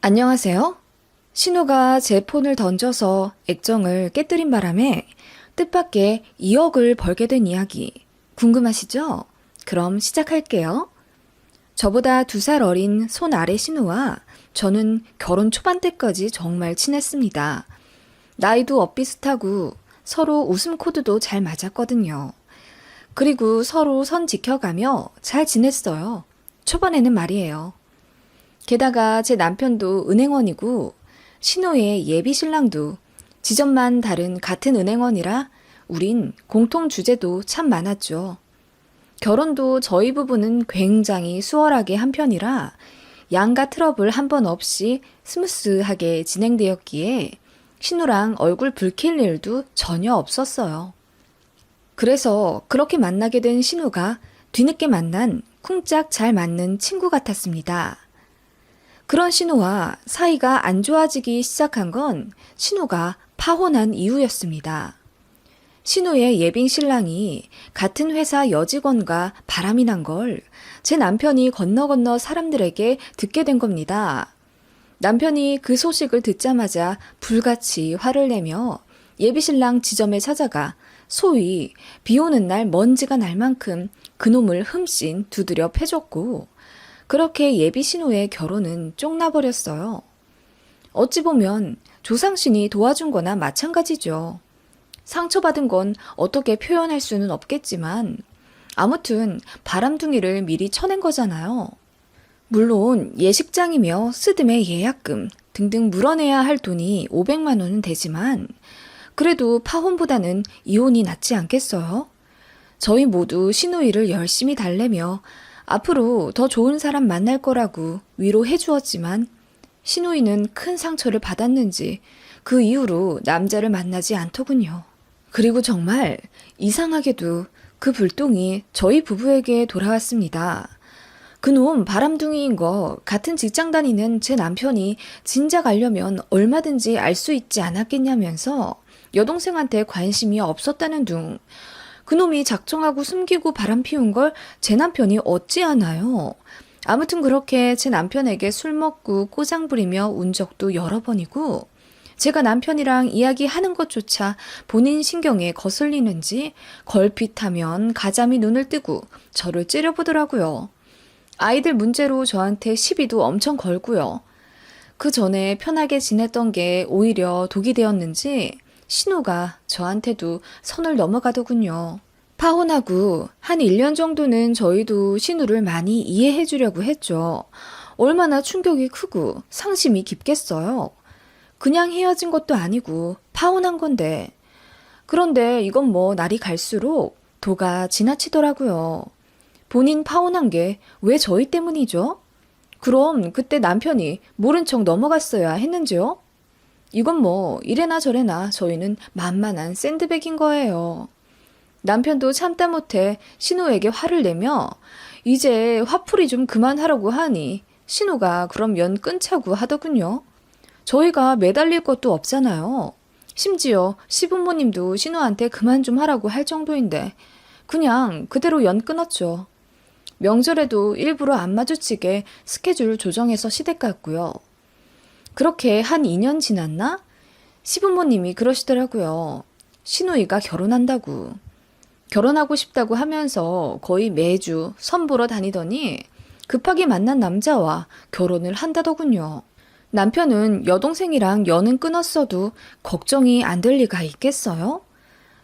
안녕하세요. 신우가 제 폰을 던져서 액정을 깨뜨린 바람에 뜻밖의 2억을 벌게 된 이야기. 궁금하시죠? 그럼 시작할게요. 저보다 2살 어린 손 아래 신우와 저는 결혼 초반 때까지 정말 친했습니다. 나이도 엇비슷하고 서로 웃음 코드도 잘 맞았거든요. 그리고 서로 선 지켜가며 잘 지냈어요. 초반에는 말이에요. 게다가 제 남편도 은행원이고 신우의 예비 신랑도 지점만 다른 같은 은행원이라 우린 공통 주제도 참 많았죠. 결혼도 저희 부부는 굉장히 수월하게 한 편이라 양가 트러블 한 번 없이 스무스하게 진행되었기에 신우랑 얼굴 붉힐 일도 전혀 없었어요. 그래서 그렇게 만나게 된 신우가 뒤늦게 만난 쿵짝 잘 맞는 친구 같았습니다. 그런 신우와 사이가 안 좋아지기 시작한 건 신우가 파혼한 이후였습니다. 신우의 예빈 신랑이 같은 회사 여직원과 바람이 난 걸 제 남편이 건너 사람들에게 듣게 된 겁니다. 남편이 그 소식을 듣자마자 불같이 화를 내며 예비 신랑 지점에 찾아가 소위 비 오는 날 먼지가 날 만큼 그놈을 흠씬 두드려 패줬고 그렇게 예비 신우의 결혼은 쪽나버렸어요. 어찌 보면 조상신이 도와준 거나 마찬가지죠. 상처받은 건 어떻게 표현할 수는 없겠지만 아무튼 바람둥이를 미리 쳐낸 거잖아요. 물론 예식장이며 스드메 예약금 등등 물어내야 할 돈이 500만 원은 되지만 그래도 파혼보다는 이혼이 낫지 않겠어요? 저희 모두 신우이를 열심히 달래며 앞으로 더 좋은 사람 만날 거라고 위로해 주었지만 신우이는 큰 상처를 받았는지 그 이후로 남자를 만나지 않더군요. 그리고 정말 이상하게도 그 불똥이 저희 부부에게 돌아왔습니다. 그놈 바람둥이인 거 같은 직장 다니는 제 남편이 진작 알려면 얼마든지 알 수 있지 않았겠냐면서 여동생한테 관심이 없었다는 둥. 그놈이 작정하고 숨기고 바람 피운 걸 제 남편이 어찌 아나요? 아무튼 그렇게 제 남편에게 술 먹고 꼬장 부리며 운 적도 여러 번이고 제가 남편이랑 이야기하는 것조차 본인 신경에 거슬리는지 걸핏하면 가자미 눈을 뜨고 저를 째려보더라고요. 아이들 문제로 저한테 시비도 엄청 걸고요. 그 전에 편하게 지냈던 게 오히려 독이 되었는지 신우가 저한테도 선을 넘어가더군요. 파혼하고 한 1년 정도는 저희도 신우를 많이 이해해 주려고 했죠. 얼마나 충격이 크고 상심이 깊겠어요. 그냥 헤어진 것도 아니고 파혼한 건데. 그런데 이건 뭐 날이 갈수록 도가 지나치더라고요. 본인 파혼한 게 왜 저희 때문이죠? 그럼 그때 남편이 모른 척 넘어갔어야 했는지요? 이건 뭐 이래나 저래나 저희는 만만한 샌드백인 거예요. 남편도 참다 못해 신우에게 화를 내며 이제 화풀이 좀 그만하라고 하니 신우가 그럼 연 끊자고 하더군요. 저희가 매달릴 것도 없잖아요. 심지어 시부모님도 신우한테 그만 좀 하라고 할 정도인데 그냥 그대로 연 끊었죠. 명절에도 일부러 안 마주치게 스케줄 조정해서 시댁 갔고요. 그렇게 한 2년 지났나? 시부모님이 그러시더라고요. 신우이가 결혼한다고. 결혼하고 싶다고 하면서 거의 매주 선보러 다니더니 급하게 만난 남자와 결혼을 한다더군요. 남편은 여동생이랑 연은 끊었어도 걱정이 안 될 리가 있겠어요?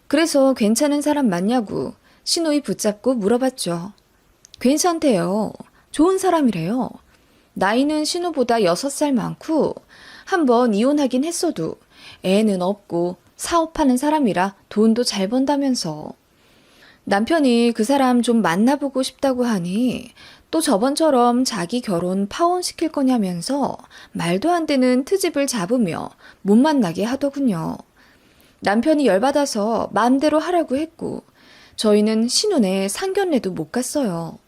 그래서 괜찮은 사람 맞냐고 신우이 붙잡고 물어봤죠. 괜찮대요. 좋은 사람이래요. 나이는 신우보다 6살 많고 한번 이혼하긴 했어도 애는 없고 사업하는 사람이라 돈도 잘 번다면서. 남편이 그 사람 좀 만나보고 싶다고 하니 또 저번처럼 자기 결혼 파혼시킬 거냐면서 말도 안 되는 트집을 잡으며 못 만나게 하더군요. 남편이 열받아서 마음대로 하라고 했고 저희는 신우네 상견례도 못 갔어요.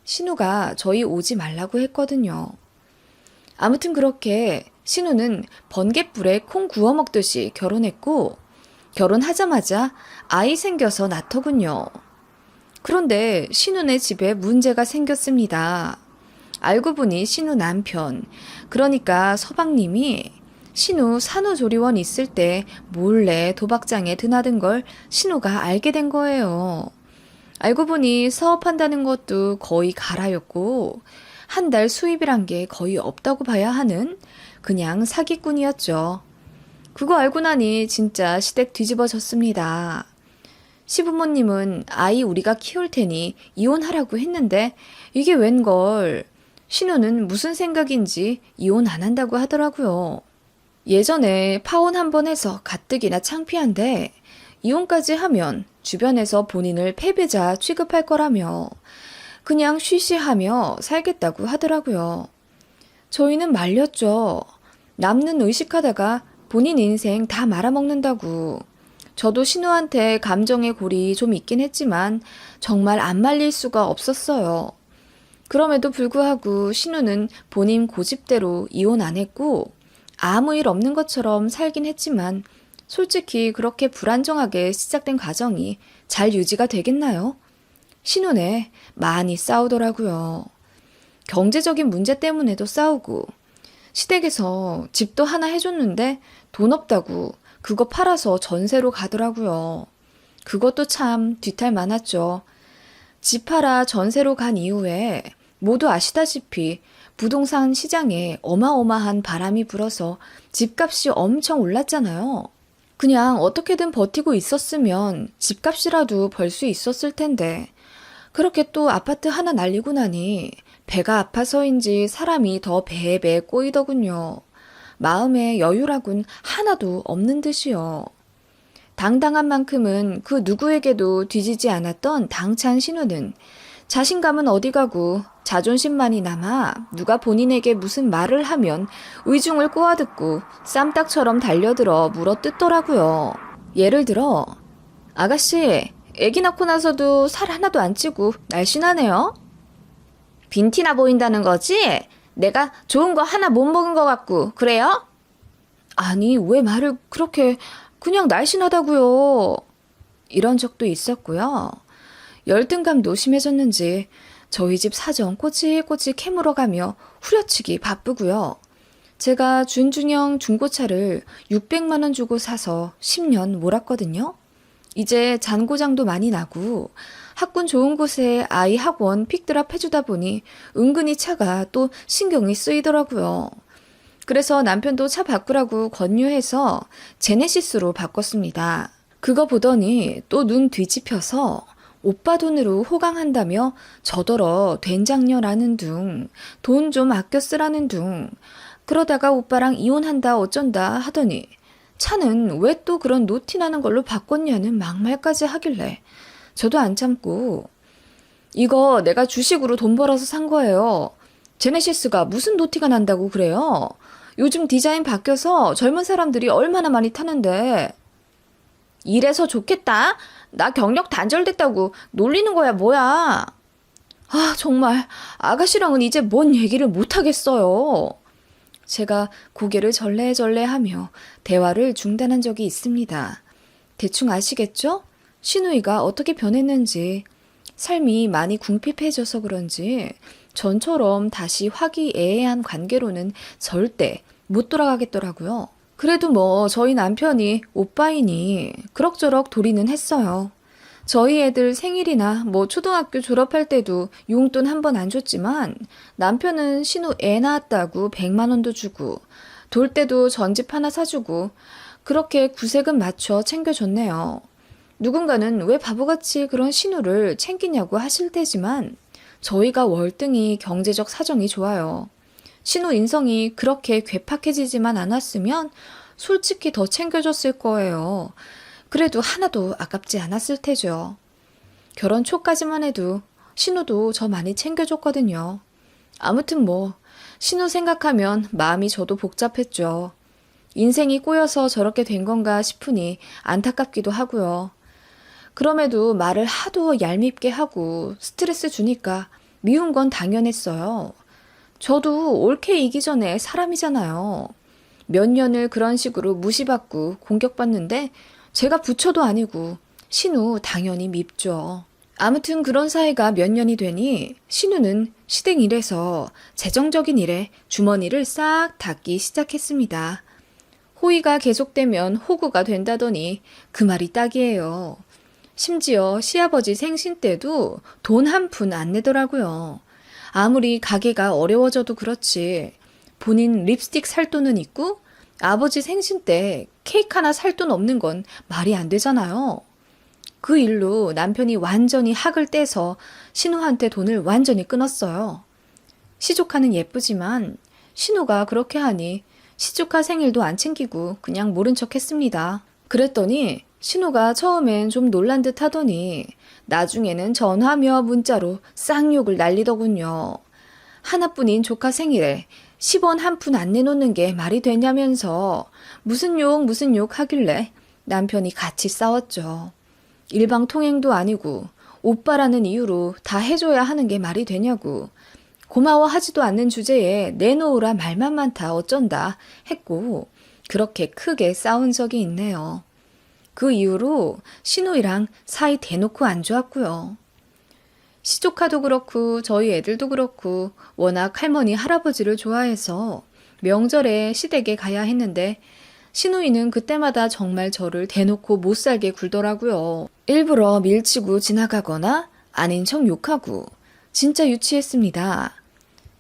신우가 저희 오지 말라고 했거든요. 아무튼 그렇게 신우는 번갯불에 콩 구워 먹듯이 결혼했고 결혼하자마자 아이 생겨서 낳더군요. 그런데 신우네 집에 문제가 생겼습니다. 알고 보니 신우 남편. 그러니까 서방님이 신우 산후조리원 있을 때 몰래 도박장에 드나든 걸 신우가 알게 된 거예요. 알고 보니 사업한다는 것도 거의 가라였고 한 달 수입이란 게 거의 없다고 봐야 하는 그냥 사기꾼이었죠. 그거 알고 나니 진짜 시댁 뒤집어졌습니다. 시부모님은 아이 우리가 키울 테니 이혼하라고 했는데 이게 웬걸. 신우는 무슨 생각인지 이혼 안 한다고 하더라고요. 예전에 파혼 한 번 해서 가뜩이나 창피한데 이혼까지 하면 주변에서 본인을 패배자 취급할 거라며 그냥 쉬쉬하며 살겠다고 하더라고요. 저희는 말렸죠. 남는 의식하다가 본인 인생 다 말아먹는다고. 저도 신우한테 감정의 골이 좀 있긴 했지만 정말 안 말릴 수가 없었어요. 그럼에도 불구하고 신우는 본인 고집대로 이혼 안 했고 아무 일 없는 것처럼 살긴 했지만 솔직히 그렇게 불안정하게 시작된 가정이 잘 유지가 되겠나요? 신우네 많이 싸우더라고요. 경제적인 문제 때문에도 싸우고 시댁에서 집도 하나 해줬는데 돈 없다고 그거 팔아서 전세로 가더라고요. 그것도 참 뒤탈 많았죠. 집 팔아 전세로 간 이후에 모두 아시다시피 부동산 시장에 어마어마한 바람이 불어서 집값이 엄청 올랐잖아요. 그냥 어떻게든 버티고 있었으면 집값이라도 벌 수 있었을 텐데 그렇게 또 아파트 하나 날리고 나니 배가 아파서인지 사람이 더 배에 꼬이더군요. 마음에 여유라곤 하나도 없는 듯이요. 당당한 만큼은 그 누구에게도 뒤지지 않았던 당찬 신우는 자신감은 어디 가고 자존심만이 남아 누가 본인에게 무슨 말을 하면 의중을 꼬아듣고 쌈딱처럼 달려들어 물어뜯더라고요. 예를 들어 아가씨 애기 낳고 나서도 살 하나도 안 찌고 날씬하네요. 빈티나 보인다는 거지? 내가 좋은 거 하나 못 먹은 것 같고 그래요? 아니 왜 말을 그렇게 그냥 날씬하다고요. 이런 적도 있었고요. 열등감도 심해졌는지 저희 집 사정 꼬치꼬치 캐물어가며 후려치기 바쁘고요. 제가 준중형 중고차를 600만 원 주고 사서 10년 몰았거든요. 이제 잔고장도 많이 나고 학군 좋은 곳에 아이 학원 픽드랍 해주다 보니 은근히 차가 또 신경이 쓰이더라고요. 그래서 남편도 차 바꾸라고 권유해서 제네시스로 바꿨습니다. 그거 보더니 또 눈 뒤집혀서 오빠 돈으로 호강한다며 저더러 된장녀라는 둥, 돈 좀 아껴 쓰라는 둥, 그러다가 오빠랑 이혼한다 어쩐다 하더니 차는 왜 또 그런 노티나는 걸로 바꿨냐는 막말까지 하길래 저도 안 참고 이거 내가 주식으로 돈 벌어서 산 거예요. 제네시스가 무슨 노티가 난다고 그래요? 요즘 디자인 바뀌어서 젊은 사람들이 얼마나 많이 타는데. 이래서 좋겠다. 나 경력 단절됐다고 놀리는 거야 뭐야. 아 정말 아가씨랑은 이제 뭔 얘기를 못하겠어요. 제가 고개를 절레절레하며 대화를 중단한 적이 있습니다. 대충 아시겠죠? 신우이가 어떻게 변했는지. 삶이 많이 궁핍해져서 그런지 전처럼 다시 화기애애한 관계로는 절대 못 돌아가겠더라고요. 그래도 뭐 저희 남편이 오빠이니 그럭저럭 도리는 했어요. 저희 애들 생일이나 뭐 초등학교 졸업할 때도 용돈 한 번 안 줬지만 남편은 신우 애 낳았다고 100만 원도 주고 돌 때도 전집 하나 사주고 그렇게 구색은 맞춰 챙겨줬네요. 누군가는 왜 바보같이 그런 신우를 챙기냐고 하실 테지만 저희가 월등히 경제적 사정이 좋아요. 신우 인성이 그렇게 괴팍해지지만 않았으면 솔직히 더 챙겨줬을 거예요. 그래도 하나도 아깝지 않았을 테죠. 결혼 초까지만 해도 신우도 저 많이 챙겨줬거든요. 아무튼 뭐 신우 생각하면 마음이 저도 복잡했죠. 인생이 꼬여서 저렇게 된 건가 싶으니 안타깝기도 하고요. 그럼에도 말을 하도 얄밉게 하고 스트레스 주니까 미운 건 당연했어요. 저도 옳게 이기 전에 사람이잖아요. 몇 년을 그런 식으로 무시받고 공격받는데 제가 부처도 아니고 신우 당연히 밉죠. 아무튼 그런 사이가 몇 년이 되니 신우는 시댁 일에서 재정적인 일에 주머니를 싹 닫기 시작했습니다. 호의가 계속되면 호구가 된다더니 그 말이 딱이에요. 심지어 시아버지 생신 때도 돈 한 푼 안 내더라고요. 아무리 가게가 어려워져도 그렇지 본인 립스틱 살 돈은 있고 아버지 생신 때 케이크 하나 살 돈 없는 건 말이 안 되잖아요. 그 일로 남편이 완전히 학을 떼서 신우한테 돈을 완전히 끊었어요. 시조카는 예쁘지만 신우가 그렇게 하니 시조카 생일도 안 챙기고 그냥 모른 척 했습니다. 그랬더니 신우가 처음엔 좀 놀란 듯 하더니 나중에는 전화며 문자로 쌍욕을 날리더군요. 하나뿐인 조카 생일에 10원 한 푼 안 내놓는 게 말이 되냐면서 무슨 욕 하길래 남편이 같이 싸웠죠. 일방통행도 아니고 오빠라는 이유로 다 해줘야 하는 게 말이 되냐고 고마워하지도 않는 주제에 내놓으라 말만 많다 어쩐다 했고 그렇게 크게 싸운 적이 있네요. 그 이후로 신우이랑 사이 대놓고 안 좋았고요. 시조카도 그렇고 저희 애들도 그렇고 워낙 할머니 할아버지를 좋아해서 명절에 시댁에 가야 했는데 신우이는 그때마다 정말 저를 대놓고 못 살게 굴더라고요. 일부러 밀치고 지나가거나 아닌 척 욕하고 진짜 유치했습니다.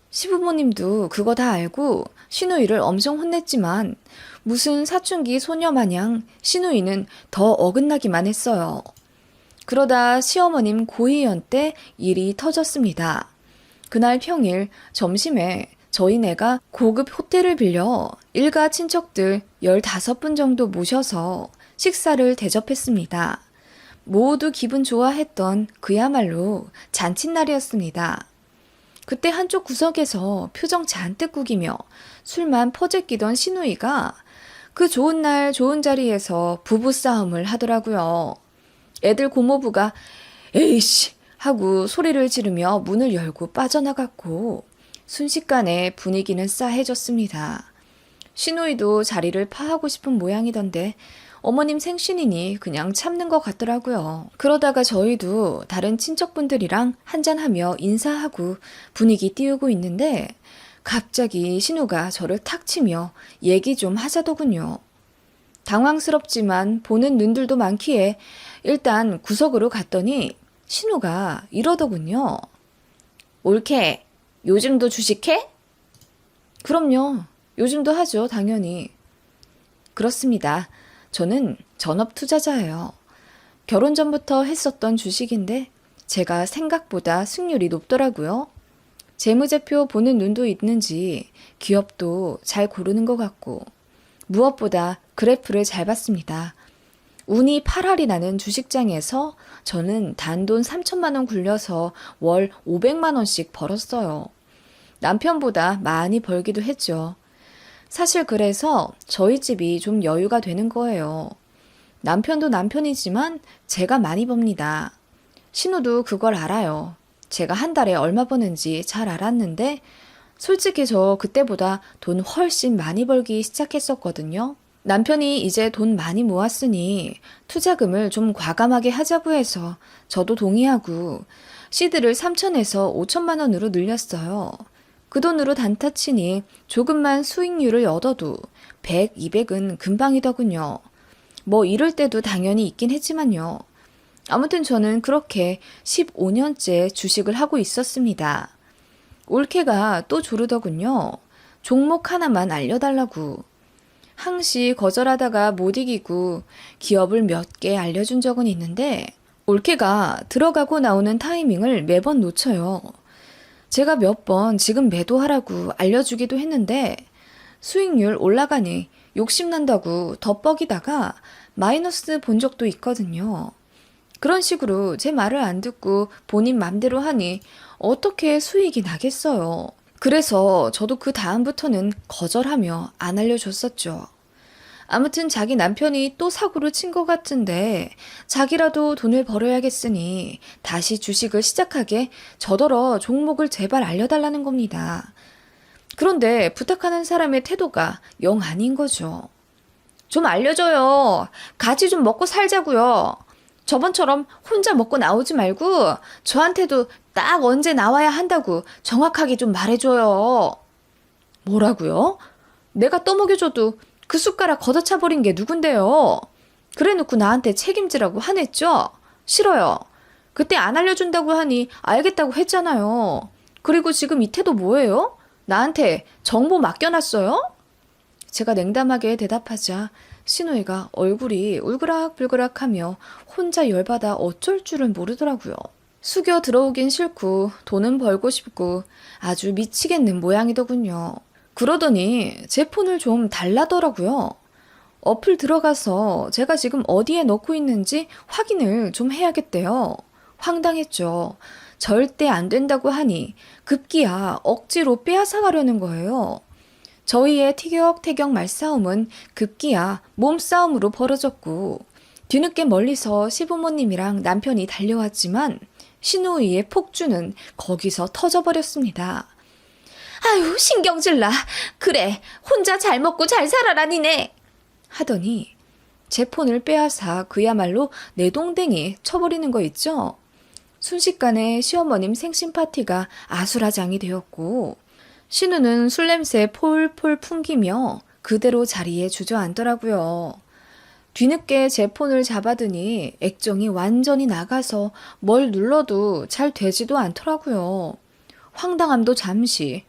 시부모님도 그거 다 알고 신우이를 엄청 혼냈지만 무슨 사춘기 소녀 마냥 신우이는 더 어긋나기만 했어요. 그러다 시어머님 고이연 때 일이 터졌습니다. 그날 평일 점심에 저희 네가 고급 호텔을 빌려 일가 친척들 15분 정도 모셔서 식사를 대접했습니다. 모두 기분 좋아했던 그야말로 잔칫날이었습니다. 그때 한쪽 구석에서 표정 잔뜩 구기며 술만 퍼재 끼던 신우이가 그 좋은 날 좋은 자리에서 부부싸움을 하더라고요. 애들 고모부가 에이씨 하고 소리를 지르며 문을 열고 빠져나갔고 순식간에 분위기는 싸해졌습니다. 신우이도 자리를 파하고 싶은 모양이던데 어머님 생신이니 그냥 참는 것 같더라고요. 그러다가 저희도 다른 친척분들이랑 한잔하며 인사하고 분위기 띄우고 있는데 갑자기 신우가 저를 탁 치며 얘기 좀 하자더군요. 당황스럽지만 보는 눈들도 많기에 일단 구석으로 갔더니 신우가 이러더군요. 올케, 요즘도 주식해? 그럼요. 요즘도 하죠, 당연히. 그렇습니다. 저는 전업 투자자예요. 결혼 전부터 했었던 주식인데 제가 생각보다 승률이 높더라고요. 재무제표 보는 눈도 있는지 기업도 잘 고르는 것 같고 무엇보다 그래프를 잘 봤습니다. 운이 8할이 나는 주식장에서 저는 단돈 3천만 원 굴려서 월 500만 원씩 벌었어요. 남편보다 많이 벌기도 했죠. 사실 그래서 저희 집이 좀 여유가 되는 거예요. 남편도 남편이지만 제가 많이 법니다. 신우도 그걸 알아요. 제가 한 달에 얼마 버는지 잘 알았는데 솔직히 저 그때보다 돈 훨씬 많이 벌기 시작했었거든요. 남편이 이제 돈 많이 모았으니 투자금을 좀 과감하게 하자고 해서 저도 동의하고 시드를 3천에서 5천만 원으로 늘렸어요. 그 돈으로 단타 치니 조금만 수익률을 얻어도 100, 200은 금방이더군요. 뭐 이럴 때도 당연히 있긴 했지만요. 아무튼 저는 그렇게 15년째 주식을 하고 있었습니다. 올케가 또 조르더군요. 종목 하나만 알려달라고. 항시 거절하다가 못 이기고 기업을 몇 개 알려준 적은 있는데 올케가 들어가고 나오는 타이밍을 매번 놓쳐요. 제가 몇 번 지금 매도하라고 알려주기도 했는데 수익률 올라가니 욕심난다고 덧뻑이다가 마이너스 본 적도 있거든요. 그런 식으로 제 말을 안 듣고 본인 맘대로 하니 어떻게 수익이 나겠어요. 그래서 저도 그 다음부터는 거절하며 안 알려줬었죠. 아무튼 자기 남편이 또 사고를 친 것 같은데 자기라도 돈을 벌어야겠으니 다시 주식을 시작하게 저더러 종목을 제발 알려달라는 겁니다. 그런데 부탁하는 사람의 태도가 영 아닌 거죠. 좀 알려줘요. 같이 좀 먹고 살자고요. 저번처럼 혼자 먹고 나오지 말고 저한테도 딱 언제 나와야 한다고 정확하게 좀 말해줘요. 뭐라고요? 내가 떠먹여줘도 그 숟가락 걷어차버린 게 누군데요? 그래놓고 나한테 책임지라고 화냈죠? 싫어요. 그때 안 알려준다고 하니 알겠다고 했잖아요. 그리고 지금 이 태도 뭐예요? 나한테 정보 맡겨놨어요? 제가 냉담하게 대답하자 신우이가 얼굴이 울그락불그락하며 혼자 열받아 어쩔 줄을 모르더라고요. 숙여 들어오긴 싫고 돈은 벌고 싶고 아주 미치겠는 모양이더군요. 그러더니 제 폰을 좀 달라더라고요. 어플 들어가서 제가 지금 어디에 넣고 있는지 확인을 좀 해야겠대요. 황당했죠. 절대 안 된다고 하니 급기야 억지로 빼앗아가려는 거예요. 저희의 티격태격 말싸움은 급기야 몸싸움으로 벌어졌고 뒤늦게 멀리서 시부모님이랑 남편이 달려왔지만 신우이의 폭주는 거기서 터져버렸습니다. 아유 신경질나. 그래 혼자 잘 먹고 잘 살아라 니네. 하더니 제 폰을 빼앗아 그야말로 내동댕이 쳐버리는 거 있죠. 순식간에 시어머님 생신 파티가 아수라장이 되었고 신우는 술 냄새 폴폴 풍기며 그대로 자리에 주저앉더라고요. 뒤늦게 제 폰을 잡아드니 액정이 완전히 나가서 뭘 눌러도 잘 되지도 않더라고요. 황당함도 잠시.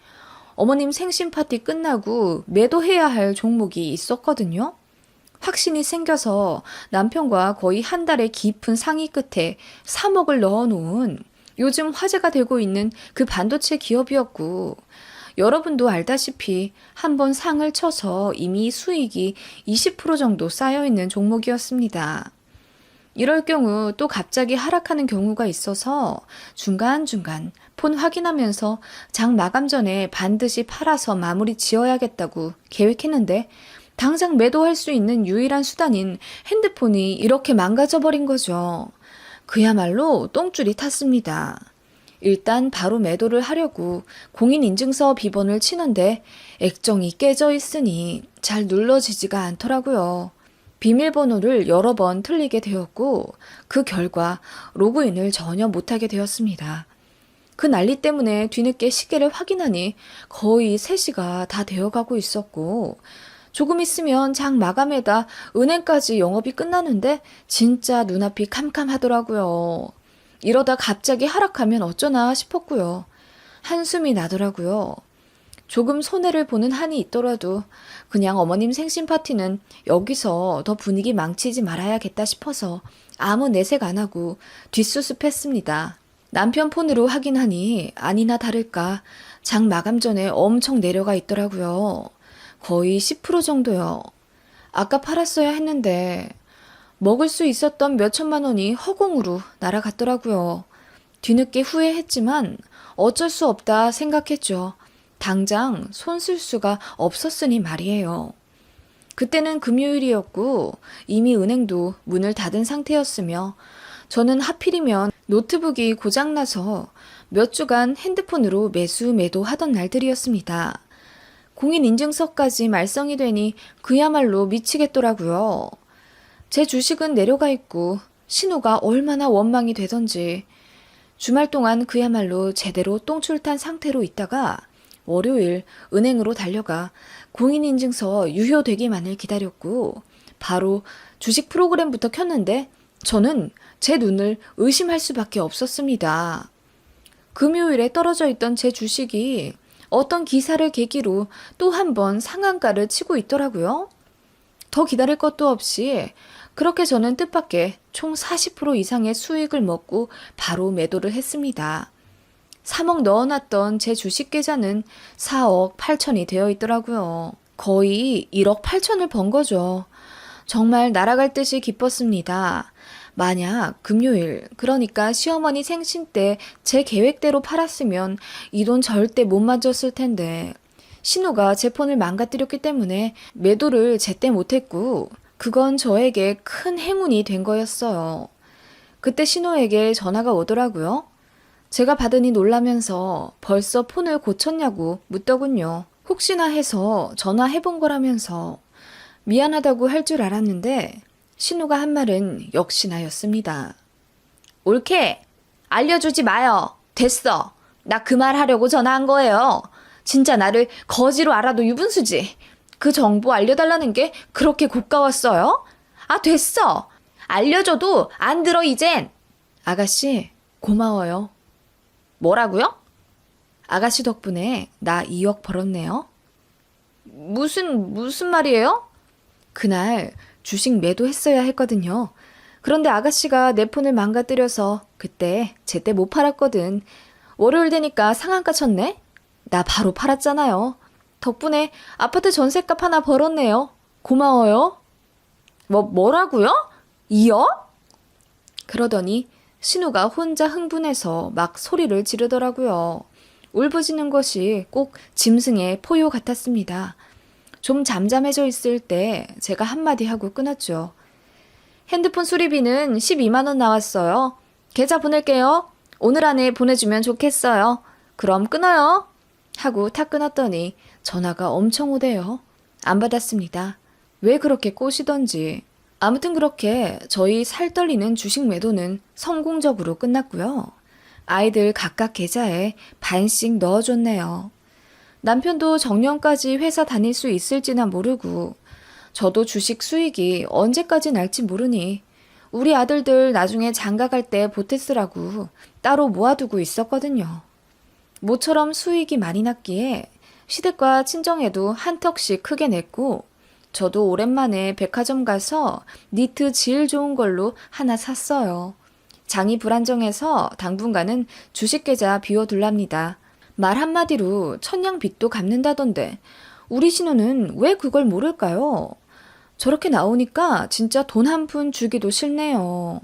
어머님 생신 파티 끝나고 매도해야 할 종목이 있었거든요. 확신이 생겨서 남편과 거의 한 달의 깊은 상의 끝에 3억을 넣어놓은 요즘 화제가 되고 있는 그 반도체 기업이었고 여러분도 알다시피 한번 상을 쳐서 이미 수익이 20% 정도 쌓여있는 종목이었습니다. 이럴 경우 또 갑자기 하락하는 경우가 있어서 중간중간 폰 확인하면서 장 마감 전에 반드시 팔아서 마무리 지어야겠다고 계획했는데 당장 매도할 수 있는 유일한 수단인 핸드폰이 이렇게 망가져버린 거죠. 그야말로 똥줄이 탔습니다. 일단 바로 매도를 하려고 공인인증서 비번을 치는데 액정이 깨져 있으니 잘 눌러지지가 않더라고요. 비밀번호를 여러 번 틀리게 되었고 그 결과 로그인을 전혀 못하게 되었습니다. 그 난리 때문에 뒤늦게 시계를 확인하니 거의 3시가 다 되어가고 있었고 조금 있으면 장 마감에다 은행까지 영업이 끝나는데 진짜 눈앞이 캄캄하더라고요. 이러다 갑자기 하락하면 어쩌나 싶었고요. 한숨이 나더라고요. 조금 손해를 보는 한이 있더라도 그냥 어머님 생신 파티는 여기서 더 분위기 망치지 말아야겠다 싶어서 아무 내색 안 하고 뒷수습했습니다. 남편 폰으로 확인하니 아니나 다를까 장 마감 전에 엄청 내려가 있더라고요. 거의 10% 정도요. 아까 팔았어야 했는데 먹을 수 있었던 몇천만 원이 허공으로 날아갔더라고요. 뒤늦게 후회했지만 어쩔 수 없다 생각했죠. 당장 손 쓸 수가 없었으니 말이에요. 그때는 금요일이었고 이미 은행도 문을 닫은 상태였으며 저는 하필이면 노트북이 고장나서 몇 주간 핸드폰으로 매수 매도하던 날들이었습니다. 공인인증서까지 말썽이 되니 그야말로 미치겠더라고요. 제 주식은 내려가 있고 신우가 얼마나 원망이 되던지 주말 동안 그야말로 제대로 똥줄탄 상태로 있다가 월요일 은행으로 달려가 공인인증서 유효되기만을 기다렸고 바로 주식 프로그램부터 켰는데 저는 제 눈을 의심할 수밖에 없었습니다. 금요일에 떨어져 있던 제 주식이 어떤 기사를 계기로 또 한 번 상한가를 치고 있더라고요. 더 기다릴 것도 없이 그렇게 저는 뜻밖의 총 40% 이상의 수익을 먹고 바로 매도를 했습니다. 3억 넣어놨던 제 주식 계좌는 4억 8천이 되어 있더라고요. 거의 1억 8천을 번 거죠. 정말 날아갈 듯이 기뻤습니다. 만약 금요일, 그러니까 시어머니 생신 때 제 계획대로 팔았으면 이 돈 절대 못 만졌을 텐데 신우가 제 폰을 망가뜨렸기 때문에 매도를 제때 못했고 그건 저에게 큰 행운이 된 거였어요. 그때 신우에게 전화가 오더라고요. 제가 받으니 놀라면서 벌써 폰을 고쳤냐고 묻더군요. 혹시나 해서 전화해본 거라면서 미안하다고 할 줄 알았는데 신우가 한 말은 역시 나였습니다. 옳게 알려주지 마요. 됐어. 나 그 말 하려고 전화한 거예요. 진짜 나를 거지로 알아도 유분수지. 그 정보 알려달라는 게 그렇게 고가웠어요? 아, 됐어. 알려줘도 안 들어, 이젠. 아가씨, 고마워요. 뭐라고요? 아가씨 덕분에 나 2억 벌었네요. 무슨 말이에요? 그날 주식 매도했어야 했거든요. 그런데 아가씨가 내 폰을 망가뜨려서 그때 제때 못 팔았거든. 월요일 되니까 상한가 쳤네? 나 바로 팔았잖아요. 덕분에 아파트 전셋값 하나 벌었네요. 고마워요. 뭐라고요? 2억? 그러더니 신우가 혼자 흥분해서 막 소리를 지르더라고요. 울부짖는 것이 꼭 짐승의 포효 같았습니다. 좀 잠잠해져 있을 때 제가 한마디 하고 끊었죠. 핸드폰 수리비는 12만 원 나왔어요. 계좌 보낼게요. 오늘 안에 보내주면 좋겠어요. 그럼 끊어요. 하고 탁 끊었더니 전화가 엄청 오대요. 안 받았습니다. 왜 그렇게 꼬시던지. 아무튼 그렇게 저희 살 떨리는 주식 매도는 성공적으로 끝났고요. 아이들 각각 계좌에 반씩 넣어줬네요. 남편도 정년까지 회사 다닐 수 있을지나 모르고 저도 주식 수익이 언제까지 날지 모르니 우리 아들들 나중에 장가 갈 때 보태 쓰라고 따로 모아두고 있었거든요. 모처럼 수익이 많이 났기에 시댁과 친정에도 한 턱씩 크게 냈고 저도 오랜만에 백화점 가서 니트 질 좋은 걸로 하나 샀어요. 장이 불안정해서 당분간은 주식계좌 비워둘랍니다. 말 한마디로 천냥빚도 갚는다던데 우리 신우는 왜 그걸 모를까요? 저렇게 나오니까 진짜 돈 한 푼 주기도 싫네요.